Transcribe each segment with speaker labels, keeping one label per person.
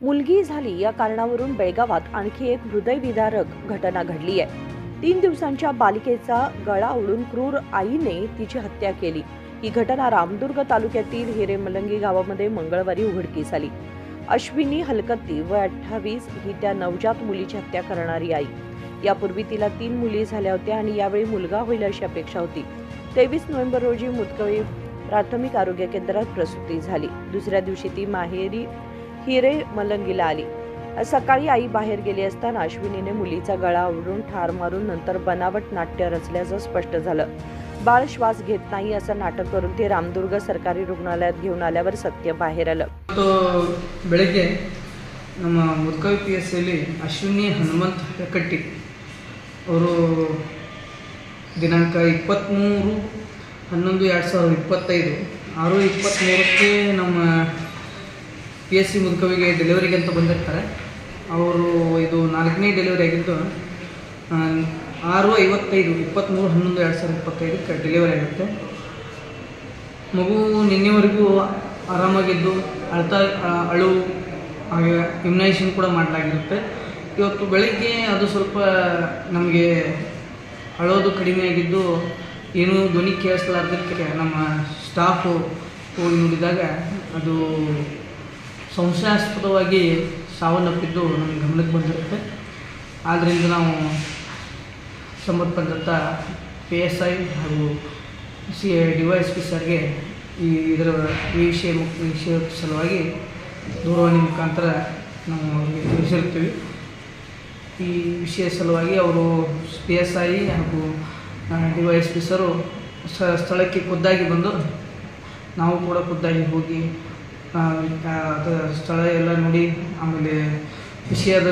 Speaker 1: मुलगी झाली या कारणावरून बेळगावात आणखी एक हृदयविदारक घटना घडली आहे। 3 दिवसांच्या बालिकेचा गळा ओढून क्रूर आईने तिची हत्या केली। ही घटना रामदुर्ग तालुक्यातील हिरेमलंगी गावामध्ये मंगळवारी उघडकीस आली। अश्विनी हलकत्ती वय 28 ही त्या नवजात मुलीची हत्या करणारी आई। यापूर्वी तिला 3 मुली झाल्या होत्या आणि यावेळी मुलगा होईल अशी अपेक्षा होती। 23 नोव्हेंबर रोजी मुतकळी प्राथमिक आरोग्य केंद्रात प्रसूती झाली। दुसऱ्या दिवशी ती माहेरी हिरेमलंगीला आली। सकाळी आई बाहेर गेली असताना अश्विनीने मुलीचा गळा ओढून ठार मारून नंतर बनावट नाट्य रचल्याचं स्पष्ट झालं। बाळ श्वास घेत नाही असं नाटक करून ते रामदुर्ग सरकारी रुग्णालयात घेऊन आल्यावर सत्य बाहेर आलं।
Speaker 2: ಬೆಳಗ್ಗೆ ನಮ್ಮ ಮುದ್ಕವಿ PSಯಲ್ಲಿ ಅಶ್ವಿನಿ ಹನುಮಂತ್ ಹೆಕಟ್ಟಿ ಅವರು ದಿನಾಂಕ 23/11/2025 6:23ಕ್ಕೆ ನಮ್ಮ PSC ಮುದ್ಕವಿಗೆ ಡೆಲಿವರಿಗೆ ಅಂತ ಬಂದಿರ್ತಾರೆ। ಅವರು ಇದು 4ನೇ ಡೆಲಿವರಿ ಆಗಿದ್ದು 6:55 23/11/2025ಕ್ಕೆ ಡೆಲಿವರಿ ಆಗುತ್ತೆ। ಮಗು ನಿನ್ನೆವರೆಗೂ ಆರಾಮಾಗಿದ್ದು ಅಳು ಹಾಗೆ ಇಮ್ಯುನೈಸೇಷನ್ ಕೂಡ ಮಾಡಲಾಗಿರುತ್ತೆ। ಇವತ್ತು ಬೆಳಗ್ಗೆ ಅದು ಸ್ವಲ್ಪ ನಮಗೆ ಅಳೋದು ಕಡಿಮೆ ಆಗಿದ್ದು ಏನೂ ಧ್ವನಿ ಕೇಳಿಸಲಾರ್ದಕ್ಕೆ ನಮ್ಮ ಸ್ಟಾಫು ಹೋಗಿ ನೋಡಿದಾಗ ಅದು ಸಂಶಯಾಸ್ಪದವಾಗಿ ಸಾವನ್ನಪ್ಪಿದ್ದು ನಮ್ಮ ಗಮನಕ್ಕೆ ಬಂದಿರುತ್ತೆ। ಆದ್ದರಿಂದ ನಾವು ಸಂಬಂಧಪಟ್ಟಂಥ PSI ಹಾಗೂ DYSP ಸರ್ಗೆ ಈ ವಿಷಯ ಸಲುವಾಗಿ ದೂರವಾಣಿ ಮುಖಾಂತರ ನಾವು ಅವರಿಗೆ ತಿಳಿಸಿರ್ತೀವಿ। ಈ ವಿಷಯ ಸಲುವಾಗಿ ಅವರು PSI ಹಾಗೂ DYSP ಸರು ಸ್ಥಳಕ್ಕೆ ಖುದ್ದಾಗಿ ಬಂದು ನಾವು ಕೂಡ ಖುದ್ದಾಗಿ ಹೋಗಿ ಸ್ಥಳ ಎಲ್ಲ ನೋಡಿ ಆಮೇಲೆ ವಿಷಯದ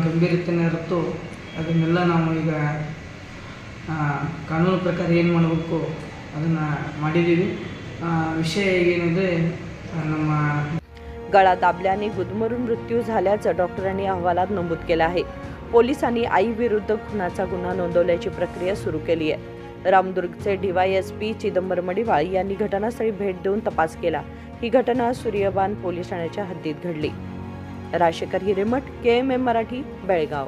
Speaker 2: ಗಂಭೀರತೆಯನ್ನು ಇರುತ್ತೋ ಅದನ್ನೆಲ್ಲ ನಾವು ಈಗ ಕಾನೂನು ಪ್ರಕಾರ ಏನು ಮಾಡಬೇಕು ಅದನ್ನು ಮಾಡಿದ್ದೀವಿ। विषय ಏನಿದೆ ನಮ್ಮ
Speaker 1: गळा दाबल्याने गुदमरून मृत्यू झाल्याचं डॉक्टरांनी अहवालात नमूद केलं आहे। पोलिसांनी आईविरुद्ध खुनाचा गुन्हा नोंदवल्याची प्रक्रिया सुरू केली आहे। रामदुर्गचे DYSP चिदंबर मडिवाळ यांनी घटनास्थळी भेट देऊन तपास केला। ही घटना सूर्यबान पोलीस ठाण्याच्या हद्दीत घडली। राजेकर हिरेमठ, KMM मराठी, बेळगाव।